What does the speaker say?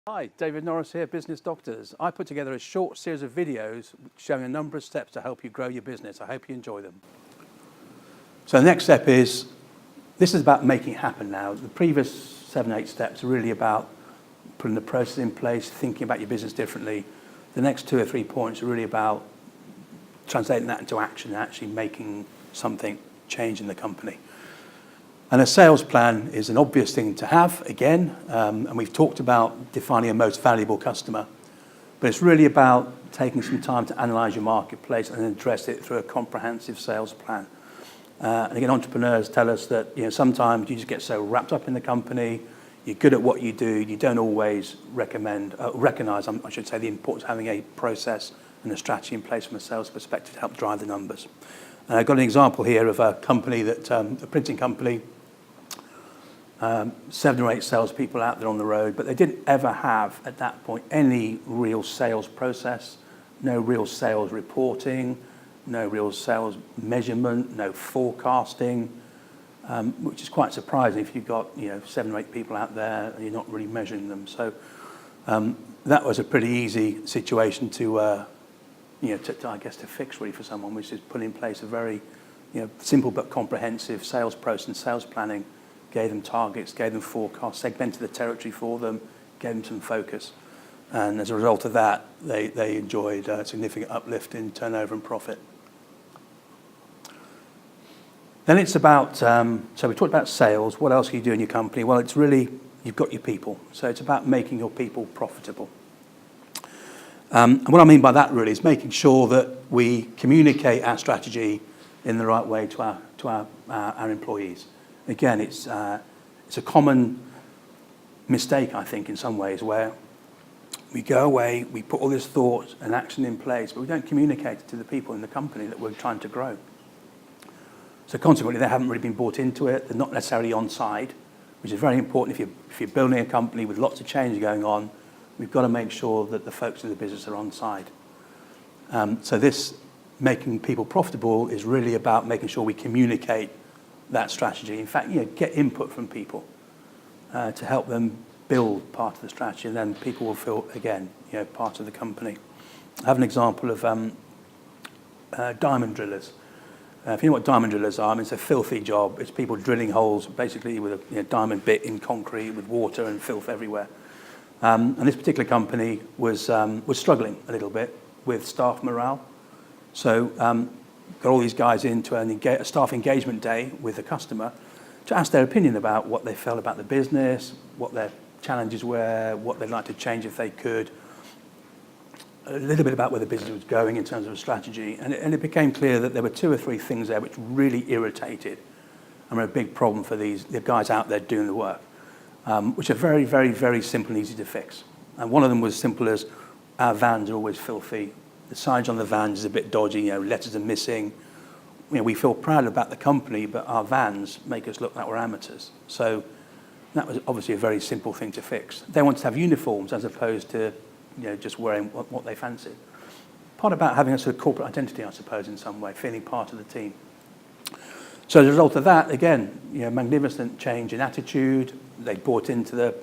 Hi, David Norris here, Business Doctors. I put together a short series of videos showing a number of steps to help you grow your business. I hope you enjoy them. So the next step is, this is about making it happen now. The previous 7, 8 steps are really about putting the process in place, thinking about your business differently. The next 2 or 3 points are really about translating that into action and actually making something change in the company. And a sales plan is an obvious thing to have, again, and we've talked about defining a most valuable customer. But it's really about taking some time to analyse your marketplace and then address it through a comprehensive sales plan. And again, entrepreneurs tell us that sometimes you just get so wrapped up in the company, you're good at what you do, you don't always recognise, I should say, the importance of having a process and a strategy in place from a sales perspective to help drive the numbers. And I've got an example here of a company that, a printing company, 7 or 8 salespeople out there on the road, but they didn't ever have, at that point, any real sales process, no real sales reporting, no real sales measurement, no forecasting, which is quite surprising if you've got 7 or 8 people out there and you're not really measuring them. So that was a pretty easy situation to I guess to fix really for someone, which is put in place a very simple but comprehensive sales process and sales planning. Gave them targets, gave them forecasts, segmented the territory for them, gave them some focus. And as a result of that, they enjoyed a significant uplift in turnover and profit. Then it's about, so we talked about sales. What else can you do in your company? Well, it's really, you've got your people. So it's about making your people profitable. And what I mean by that really is making sure that we communicate our strategy in the right way to our employees. Again, it's a common mistake, I think, in some ways, where we go away, we put all this thought and action in place, but we don't communicate it to the people in the company that we're trying to grow. So consequently, they haven't really been bought into it. They're not necessarily on side, which is very important. If you're building a company with lots of change going on, we've got to make sure that the folks in the business are on side. So this making people profitable is really about making sure we communicate that strategy. In fact, get input from people to help them build part of the strategy, and then people will feel, again, part of the company. I have an example of diamond drillers. If you know what diamond drillers are, it's a filthy job. It's people drilling holes, basically with a diamond bit in concrete with water and filth everywhere. And this particular company was struggling a little bit with staff morale. So got all these guys into a staff engagement day with the customer to ask their opinion about what they felt about the business, what their challenges were, what they'd like to change if they could, a little bit about where the business was going in terms of a strategy. And it became clear that there were 2 or 3 things there which really irritated and were a big problem for the guys out there doing the work, which are very, very, very simple and easy to fix. And one of them was simple as our vans are always filthy. The signage on the vans is a bit dodgy, letters are missing. We feel proud about the company, but our vans make us look like we're amateurs. So that was obviously a very simple thing to fix. They wanted to have uniforms as opposed to just wearing what they fancied. Part about having a sort of corporate identity, I suppose, in some way, feeling part of the team. So as a result of that, again, magnificent change in attitude. They bought into the